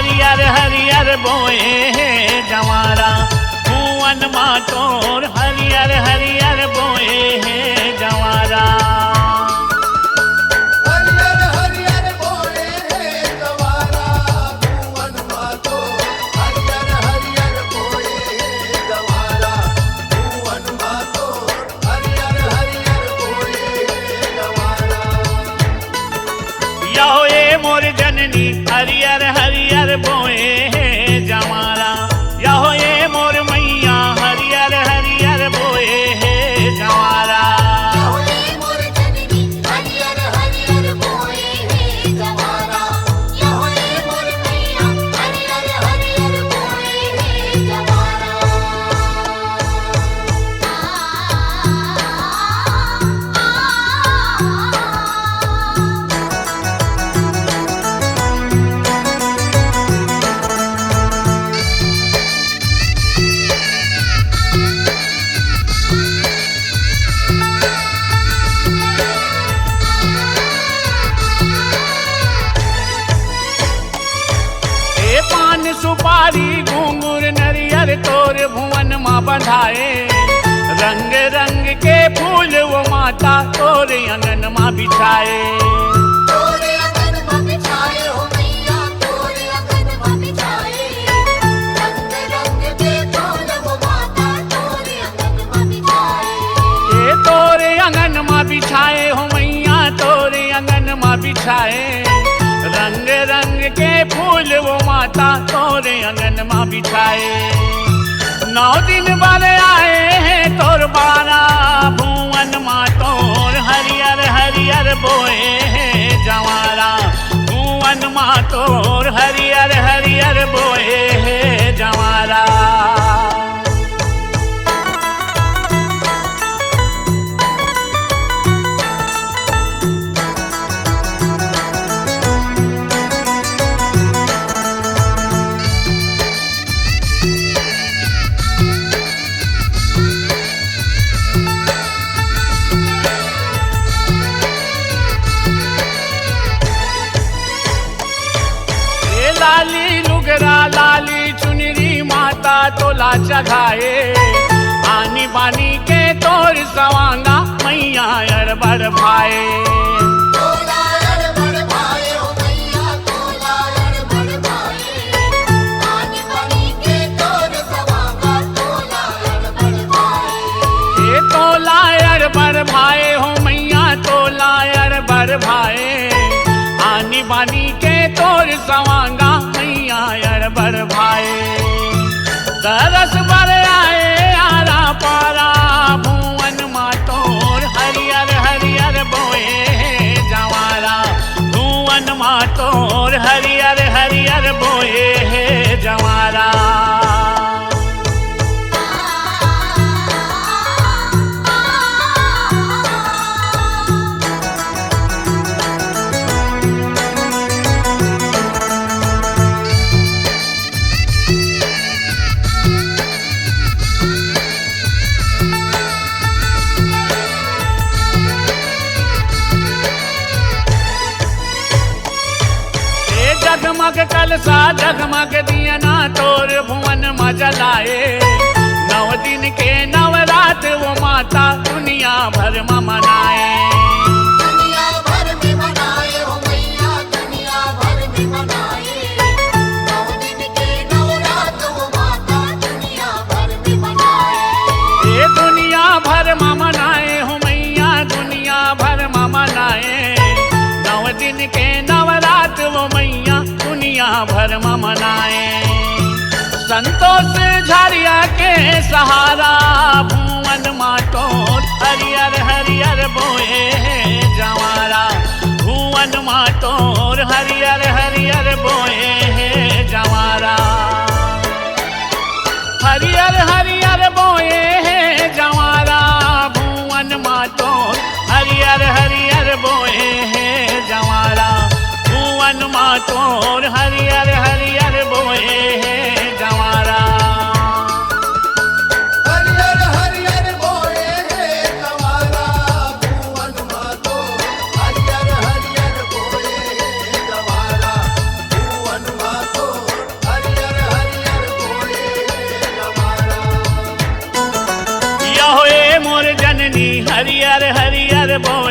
हरियर हरियर बोए जवारा भुवन मातोर हरियर हरियर बोए जवारा। हरियर हरियर बोए जवारा भुवन मातोर हरियर हरियर बोए जवारा भुवन मातोर हरियर हरियर बोए जवारा। यहो ए मोर जननी हरियर हरियर बोए जवारा। यहो ए मोर मैया हरियर हरियर बोए जवारा। यहो ए मोर जननी हरियर हरियर बोए जवारा। यहो ए मोर मैया हरियर हरियर बोए जवारा। पान सुपारी घूंघूर नरियर तोर भुवन माँ बंधाए। रंग रंग के फूल वो माता तोर अंगन माँ बिछाए। तोरे अंगन मां बिछाए हो मैया तोरे अंगन मां बिछाए। रंग रंग के फूल वो माता तोरे अंगन मां बिछाए। ये तोरे अंगन माँ बिछाए हो मैया तोरे अंगन माँ बिछाए। रंग रंग के फूल वो माता तोरे अंगन माँ बिछाए। 9 दिन बाद आए हैं तोर बारा भुवन माँ तोर हरियर हरियर बोए जवारा। भुवन माँ तोर हरियर हरियर बोए जवारा। लाली लुगरा लाली चुनरी माता तोला चढ़ाए। आनी बानी के तोर सवांगा मैया अरबर भाए। तोला अरबर भाए हो मैया तोला अरबर भाए। आनी बानी के तोर सवांगा तोला अरबर भाए। ये तोला अरबर भाए हो मैया तोला अरबर भाए। आनी बानी के तोर सवांगा मैया अरबर भाए। तरस बर आए आरा पारा भुवन माँ तोर हरियर हरियर बोए जवारा। भुवन माँ तोर हरियर हरियर बोए जवारा। जगमग कलसा जगमग दिया ना तोर भुवन माँ जलाए। 9 दिन के नवरात वो माता दुनिया भर में मनाए। दुनिया भर में मनाए हो मैया दुनिया भर में मनाए। 9 दिन के नवरात वो माता दुनिया भर में मनाए। ये दुनिया भर में मनाए हो मैया दुनिया भर में मनाए। 9 दिन के नवरात वो मैया दुनिया भर में मनाए। संतोष झारिया के सहारा भुवन माँ तोर हरियर हरियर बोए जवारा। भुवन माँ तोर हरियर हरियर बोए जवारा। हरियर हरियर बोए जवारा भुवन माँ तोर हरियर हरियर बोए जवारा। भुवन माँ तोर हरियर हरियर बोए जवारा। हरियर हरियर बोए जवारा भुवन मातोर हरियर हरियर बोए जवारा भुवन मातोर चंदनी हरियर हरियर बोल